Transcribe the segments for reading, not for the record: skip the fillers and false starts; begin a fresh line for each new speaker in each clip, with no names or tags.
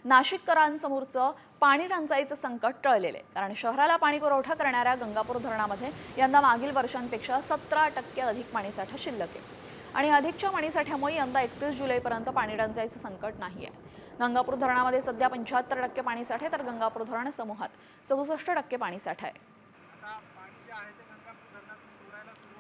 नाशिककरांसमोरचं पाणी टंचाईचं संकट टळलेलं आहे, कारण शहराला पाणी पुरवठा करणाऱ्या गंगापूर धरणामध्ये यंदा मागील वर्षांपेक्षा 17% अधिक पाणीसाठा शिल्लक आहे आणि अधिकच्या पाणीसाठ्यामुळे यंदा 31 जुलैपर्यंत पाणी टंचाईचं संकट नाही आहे। गंगापूर धरणामध्ये सध्या 75% पाणीसाठा आहे, तर गंगापूर धरण समूहात 67% पाणीसाठा आहे।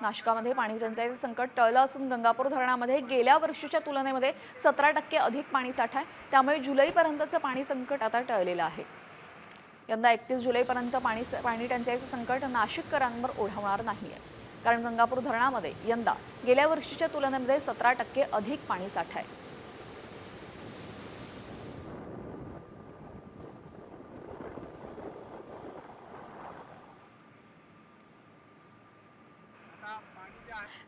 नाशिकमध्ये पाणी टंचाईचं संकट टळलं असून गंगापूर धरणामध्ये गेल्या वर्षीच्या तुलनेमध्ये 17% अधिक पाणीसाठा आहे, त्यामुळे जुलैपर्यंतचं पाणी संकट आता टळलेलं आहे। यंदा 31 जुलैपर्यंत पाणी टंचाईचं संकट नाशिककरांवर ओढवणार नाहीये, कारण गंगापूर धरणामध्ये यंदा गेल्या वर्षीच्या तुलनेमध्ये 17% अधिक पाणीसाठा आहे।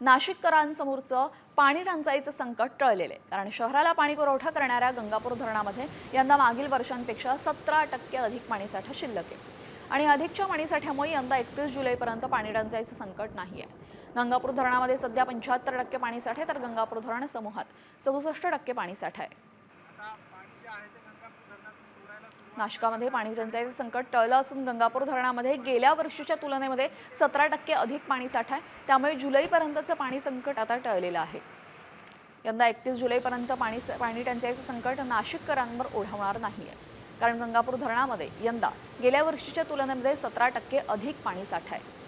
नाशिककरांसमोरचं पाणी टंचाईचं संकट टळलेलं आहे, कारण शहराला पाणी पुरवठा करणाऱ्या गंगापूर धरणामध्ये यंदा मागील वर्षांपेक्षा 17% अधिक पाणीसाठा शिल्लक आहे आणि अधिकच्या पाणीसाठ्यामुळे यंदा 31 जुलैपर्यंत पाणी टंचाईचं संकट नाही आहे। गंगापूर धरणामध्ये सध्या 75% पाणीसाठा आहे, तर गंगापूर धरण समूहात 67% पाणीसाठा आहे। नाशिकमध्ये पाणी टंचाईचं संकट टळलं असून गंगापूर धरणामध्ये गेल्या वर्षीच्या तुलनेमध्ये 17% अधिक पाणीसाठा आहे, त्यामुळे जुलैपर्यंतचं पाणी संकट आता टळलेलं आहे। यंदा 31 जुलैपर्यंत पाणी टंचाईचं संकट नाशिककरांवर ओढवणार नाहीये, कारण गंगापूर धरणामध्ये यंदा गेल्या वर्षीच्या तुलनेमध्ये 17% अधिक पाणीसाठा आहे।